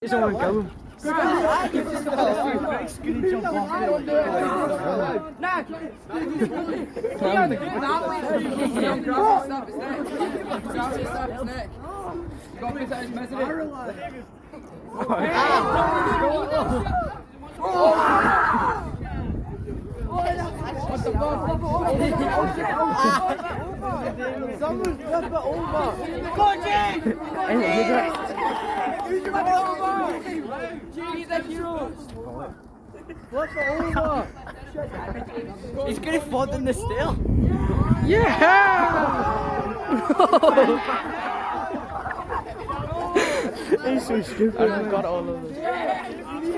Someone go. What the fuck? Someone's got the over. Go, Jake! He's a hero. What's the over? He's gonna fall in the still. Yeah! He's so stupid. I've got all of this. Yeah!